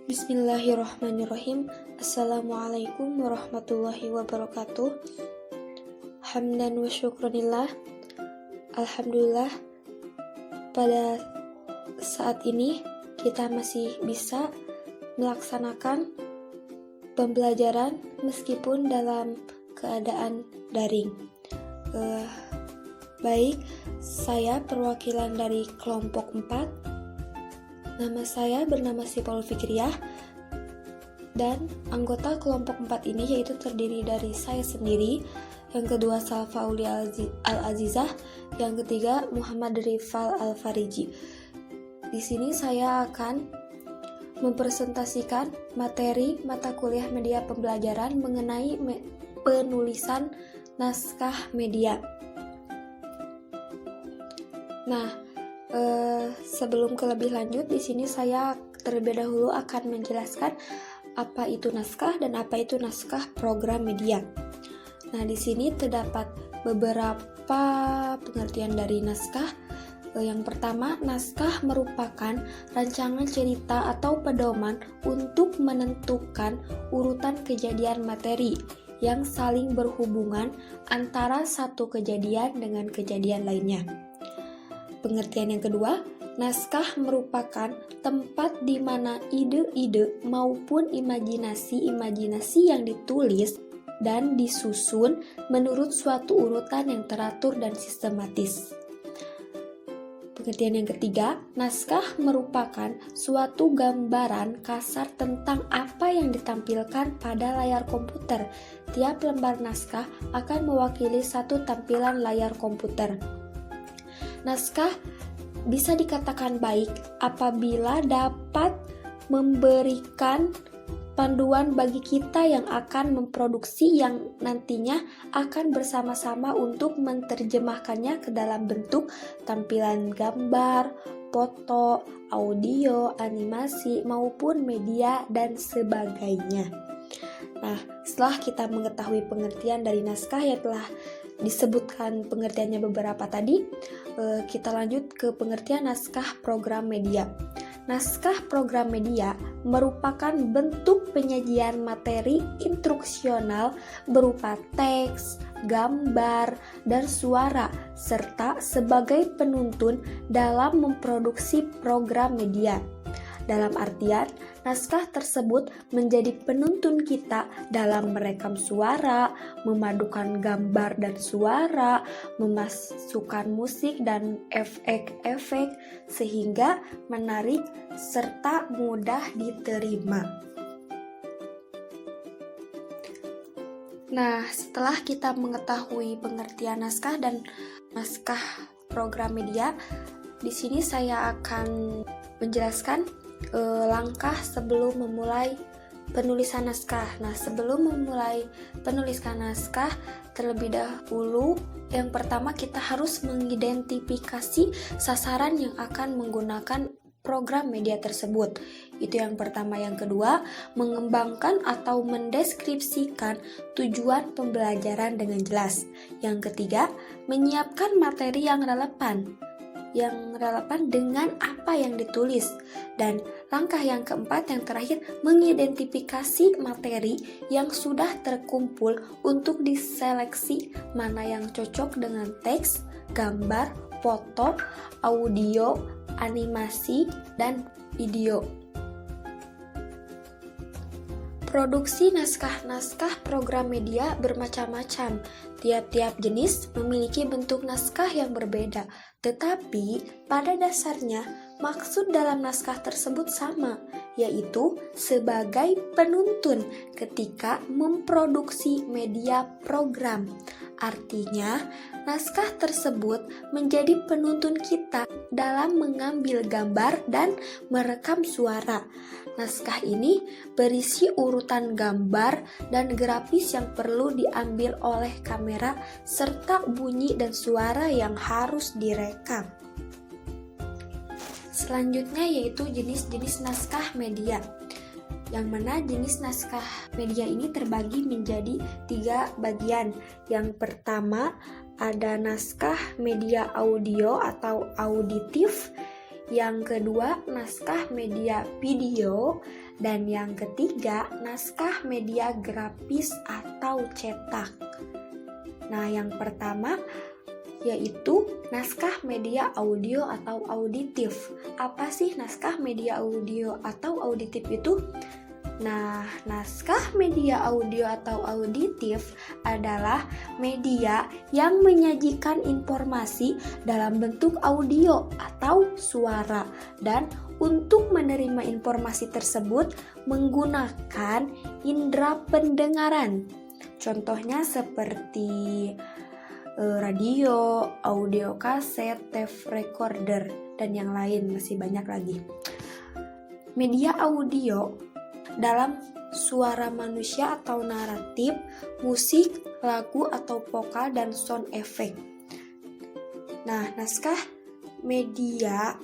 Bismillahirrahmanirrahim. Assalamualaikum warahmatullahi wabarakatuh. Hamdan wa syukronillah. Alhamdulillah, pada saat ini kita masih bisa melaksanakan pembelajaran meskipun dalam keadaan daring. Baik, saya perwakilan dari kelompok 4. Nama saya bernama Sipol Fikriyah, dan anggota kelompok 4 ini yaitu terdiri dari saya sendiri, yang kedua Salfa Aulia Al-Azizah, yang ketiga Muhammad Rifal Al-Fariji. Di sini saya akan mempresentasikan materi mata kuliah media pembelajaran mengenai penulisan naskah media. Nah, sebelum ke lebih lanjut, di sini saya terlebih dahulu akan menjelaskan apa itu naskah dan apa itu naskah program media. Nah, di sini terdapat beberapa pengertian dari naskah. Yang pertama, naskah merupakan rancangan cerita atau pedoman untuk menentukan urutan kejadian materi yang saling berhubungan antara satu kejadian dengan kejadian lainnya. Pengertian yang kedua, naskah merupakan tempat di mana ide-ide maupun imajinasi yang ditulis dan disusun menurut suatu urutan yang teratur dan sistematis. Pengertian yang ketiga, naskah merupakan suatu gambaran kasar tentang apa yang ditampilkan pada layar komputer. Tiap lembar naskah akan mewakili satu tampilan layar komputer. Naskah bisa dikatakan baik apabila dapat memberikan panduan bagi kita yang akan memproduksi yang nantinya akan bersama-sama untuk menerjemahkannya ke dalam bentuk tampilan gambar, foto, audio, animasi, maupun media dan sebagainya. Nah, setelah kita mengetahui pengertian dari naskah yang telah disebutkan pengertiannya beberapa tadi, kita lanjut ke pengertian naskah program media. Naskah program media merupakan bentuk penyajian materi instruksional berupa teks, gambar, dan suara, serta sebagai penuntun dalam memproduksi program media. Dalam artian, naskah tersebut menjadi penuntun kita dalam merekam suara, memadukan gambar dan suara, memasukkan musik dan efek-efek sehingga menarik serta mudah diterima. Nah, setelah kita mengetahui pengertian naskah dan naskah program media, di sini saya akan menjelaskan langkah sebelum memulai penulisan naskah. Nah, sebelum memulai penulisan naskah, terlebih dahulu yang pertama kita harus mengidentifikasi sasaran yang akan menggunakan program media tersebut. Itu yang pertama. Yang kedua, mengembangkan atau mendeskripsikan tujuan pembelajaran dengan jelas. Yang ketiga, menyiapkan materi yang relevan dengan apa yang ditulis. Dan langkah yang keempat, yang terakhir, mengidentifikasi materi yang sudah terkumpul untuk diseleksi mana yang cocok dengan teks, gambar, foto, audio, animasi, dan video. Produksi naskah program media bermacam-macam. Tiap-tiap jenis memiliki bentuk naskah yang berbeda, tetapi pada dasarnya maksud dalam naskah tersebut sama, yaitu sebagai penuntun ketika memproduksi media program. Artinya, naskah tersebut menjadi penuntun kita dalam mengambil gambar dan merekam suara. Naskah ini berisi urutan gambar dan grafis yang perlu diambil oleh kamera serta bunyi dan suara yang harus direkam. Selanjutnya yaitu jenis-jenis naskah media, yang mana jenis naskah media ini terbagi menjadi 3 bagian. Yang pertama ada naskah media audio atau auditif, Yang kedua, naskah media video. Dan yang ketiga, naskah media grafis atau cetak. Nah, yang pertama yaitu naskah media audio atau auditif. Apa sih naskah media audio atau auditif itu? Nah, naskah media audio atau auditif adalah media yang menyajikan informasi dalam bentuk audio atau suara, dan untuk menerima informasi tersebut menggunakan indera pendengaran. Contohnya seperti radio, audio kaset, tape recorder, dan yang lain, masih banyak lagi. Media audio dalam suara manusia atau naratif, musik, lagu atau vokal, dan sound effect. Nah, naskah media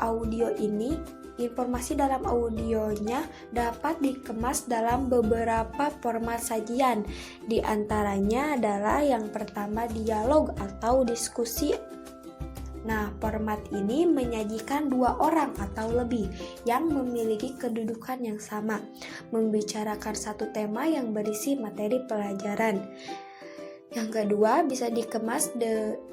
audio ini, informasi dalam audionya dapat dikemas dalam beberapa format sajian. Di antaranya adalah yang pertama, dialog atau diskusi. Nah, format ini menyajikan dua orang atau lebih yang memiliki kedudukan yang sama, membicarakan satu tema yang berisi materi pelajaran. Yang kedua, bisa dikemas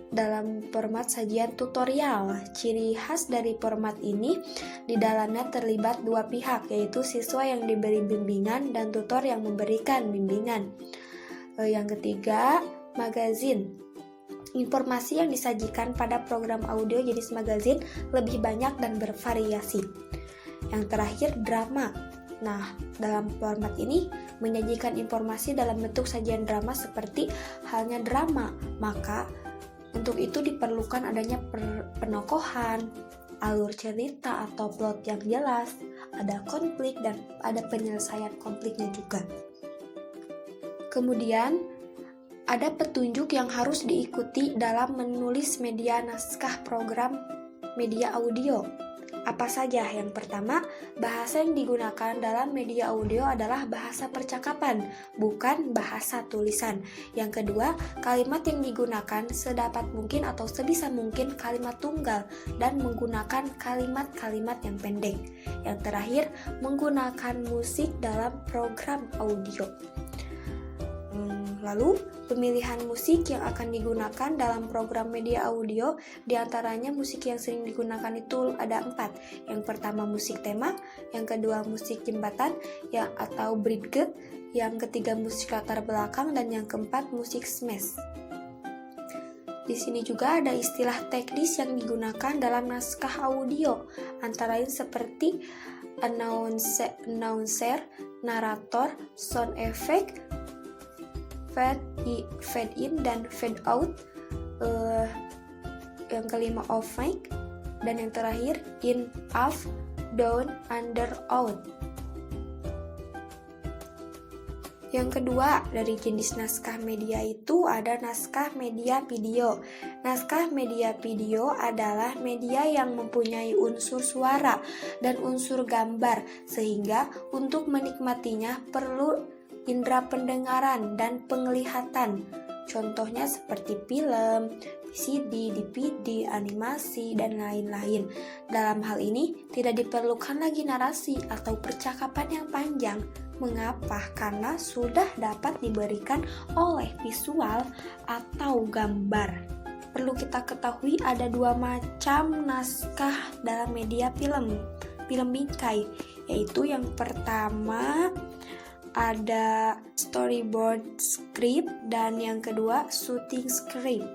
dalam format sajian tutorial. Ciri khas dari format ini, di dalamnya terlibat dua pihak, yaitu siswa yang diberi bimbingan dan tutor yang memberikan bimbingan. Yang ketiga, magazin. Informasi yang disajikan pada program audio jenis magazin lebih banyak dan bervariasi. Yang terakhir, drama. Nah, dalam format ini menyajikan informasi dalam bentuk sajian drama seperti halnya drama. Maka untuk itu diperlukan adanya penokohan, alur cerita atau plot yang jelas, ada konflik dan ada penyelesaian konfliknya juga. Kemudian ada petunjuk yang harus diikuti dalam menulis media naskah program media audio. Apa saja? Yang pertama, bahasa yang digunakan dalam media audio adalah bahasa percakapan, bukan bahasa tulisan. Yang kedua, kalimat yang digunakan sedapat mungkin atau sebisa mungkin kalimat tunggal dan menggunakan kalimat-kalimat yang pendek. Yang terakhir, menggunakan musik dalam program audio. Lalu, pemilihan musik yang akan digunakan dalam program media audio, diantaranya musik yang sering digunakan itu ada 4. Yang pertama, musik tema. Yang kedua, musik jembatan atau bridge. Yang ketiga, musik latar belakang. Dan yang keempat, musik smash. Di sini juga ada istilah teknis yang digunakan dalam naskah audio, antara lain seperti announcer, narator, sound effect, fade in dan fade out. Yang kelima, off mic. Dan yang terakhir, in, off, down, under, out. Yang kedua, dari jenis naskah media itu ada naskah media video. Naskah media video adalah media yang mempunyai unsur suara dan unsur gambar, sehingga untuk menikmatinya perlu indera pendengaran dan penglihatan. Contohnya seperti film, VCD, DVD, animasi, dan lain-lain. Dalam hal ini tidak diperlukan lagi narasi atau percakapan yang panjang. Mengapa? Karena sudah dapat diberikan oleh visual atau gambar. Perlu kita ketahui ada 2 macam naskah dalam media film bingkai, yaitu yang pertama ada storyboard script dan yang kedua shooting script.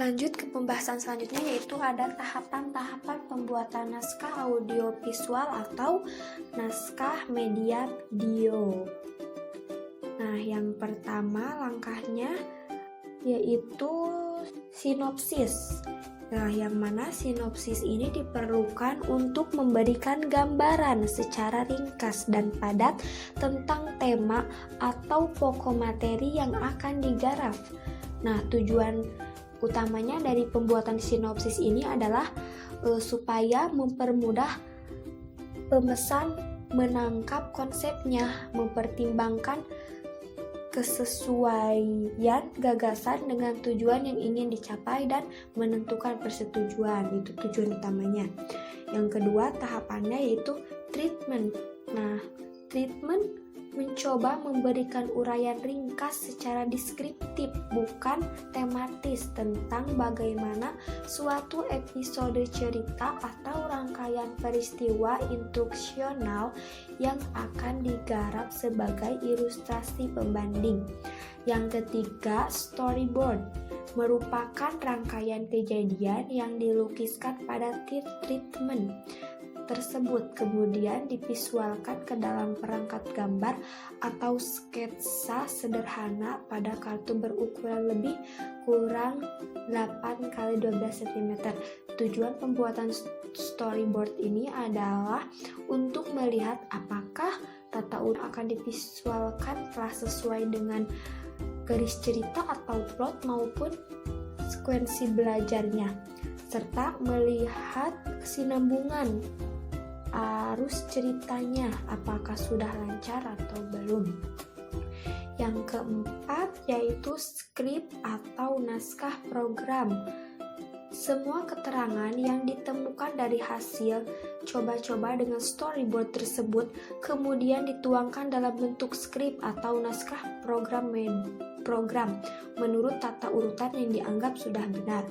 Lanjut ke pembahasan selanjutnya, yaitu ada tahapan-tahapan pembuatan naskah audio visual atau naskah media video. Nah, yang pertama langkahnya yaitu sinopsis. Nah, yang mana sinopsis ini diperlukan untuk memberikan gambaran secara ringkas dan padat tentang tema atau pokok materi yang akan digarap. Nah, tujuan utamanya dari pembuatan sinopsis ini adalah supaya mempermudah pemesan menangkap konsepnya, mempertimbangkan kesesuaian gagasan dengan tujuan yang ingin dicapai dan menentukan persetujuan. Itu tujuan utamanya. Yang kedua tahapannya yaitu treatment. Nah, treatment mencoba memberikan uraian ringkas secara deskriptif, bukan tematis, tentang bagaimana suatu episode cerita atau rangkaian peristiwa instruksional yang akan digarap sebagai ilustrasi pembanding. Yang ketiga, storyboard merupakan rangkaian kejadian yang dilukiskan pada treatment tersebut, kemudian divisualkan ke dalam perangkat gambar atau sketsa sederhana pada kartu berukuran lebih kurang 8x12 cm. Tujuan pembuatan storyboard ini adalah untuk melihat apakah tata urut akan divisualkan telah sesuai dengan garis cerita atau plot maupun sekuensi belajarnya, serta melihat kesinambungan arus ceritanya apakah sudah lancar atau belum. Yang keempat yaitu skrip atau naskah program. Semua keterangan yang ditemukan dari hasil coba-coba dengan storyboard tersebut kemudian dituangkan dalam bentuk skrip atau naskah program menurut tata urutan yang dianggap sudah benar.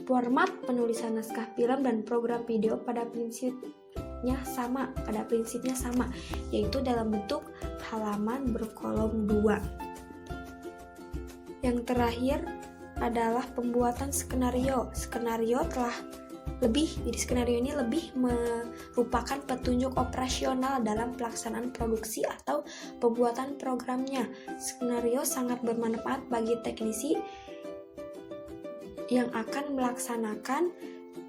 Format penulisan naskah film dan program video pada prinsipnya sama, yaitu dalam bentuk halaman berkolom 2. Yang terakhir adalah pembuatan skenario. Skenario ini lebih merupakan petunjuk operasional dalam pelaksanaan produksi atau pembuatan programnya. Skenario sangat bermanfaat bagi teknisi yang akan melaksanakan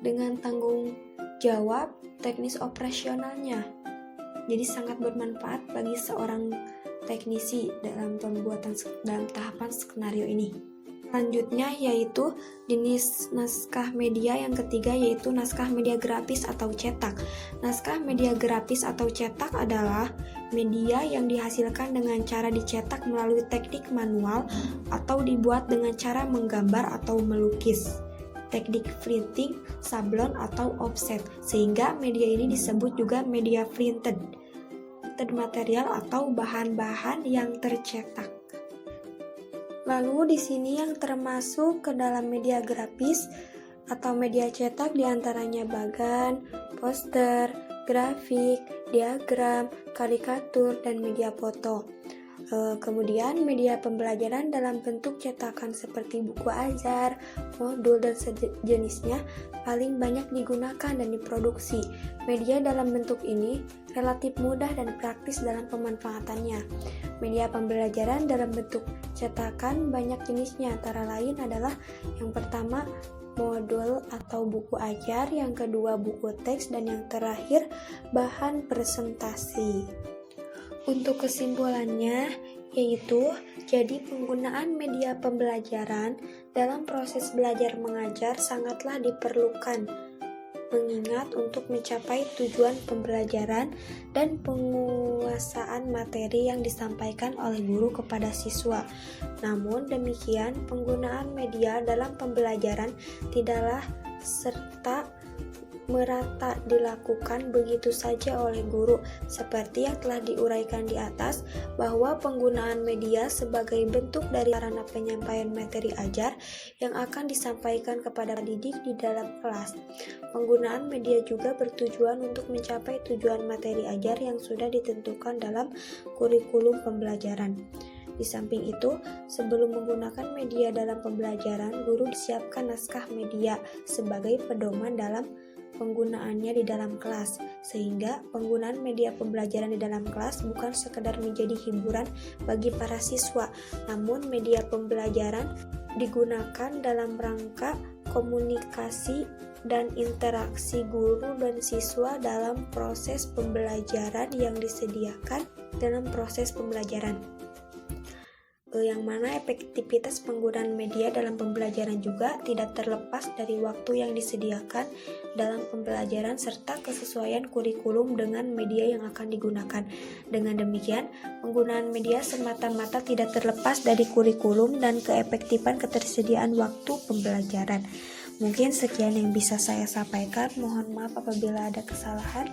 dengan tanggung jawab teknis operasionalnya. Jadi sangat bermanfaat bagi seorang teknisi dalam tahapan skenario ini. Selanjutnya yaitu jenis naskah media yang ketiga yaitu naskah media grafis atau cetak. Naskah media grafis atau cetak adalah media yang dihasilkan dengan cara dicetak melalui teknik manual atau dibuat dengan cara menggambar atau melukis, teknik printing, sablon atau offset, sehingga media ini disebut juga media printed material atau bahan-bahan yang tercetak. Lalu di sini yang termasuk ke dalam media grafis atau media cetak diantaranya bagan, poster, grafik, diagram, karikatur, dan media foto. Kemudian media pembelajaran dalam bentuk cetakan seperti buku ajar, modul, dan sejenisnya paling banyak digunakan dan diproduksi. Media dalam bentuk ini relatif mudah dan praktis dalam pemanfaatannya. Media pembelajaran dalam bentuk cetakan banyak jenisnya, antara lain adalah yang pertama modul atau buku ajar, yang kedua buku teks, dan yang terakhir bahan presentasi. Untuk kesimpulannya yaitu jadi penggunaan media pembelajaran dalam proses belajar mengajar sangatlah diperlukan, mengingat untuk mencapai tujuan pembelajaran dan penguasaan materi yang disampaikan oleh guru kepada siswa. Namun demikian, penggunaan media dalam pembelajaran tidaklah serta merata dilakukan begitu saja oleh guru, seperti yang telah diuraikan di atas bahwa penggunaan media sebagai bentuk dari sarana penyampaian materi ajar yang akan disampaikan kepada didik di dalam kelas. Penggunaan media juga bertujuan untuk mencapai tujuan materi ajar yang sudah ditentukan dalam kurikulum pembelajaran. Di samping itu, sebelum menggunakan media dalam pembelajaran, guru disiapkan naskah media sebagai pedoman dalam penggunaannya di dalam kelas, sehingga penggunaan media pembelajaran di dalam kelas bukan sekedar menjadi hiburan bagi para siswa, namun media pembelajaran digunakan dalam rangka komunikasi dan interaksi guru dan siswa dalam proses pembelajaran yang disediakan dalam proses pembelajaran. yang mana efektivitas penggunaan media dalam pembelajaran juga tidak terlepas dari waktu yang disediakan dalam pembelajaran serta kesesuaian kurikulum dengan media yang akan digunakan. Dengan demikian, penggunaan media semata-mata tidak terlepas dari kurikulum dan keefektifan ketersediaan waktu pembelajaran. Mungkin sekian yang bisa saya sampaikan. Mohon maaf apabila ada kesalahan.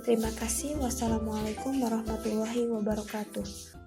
Terima kasih. Wassalamualaikum warahmatullahi wabarakatuh.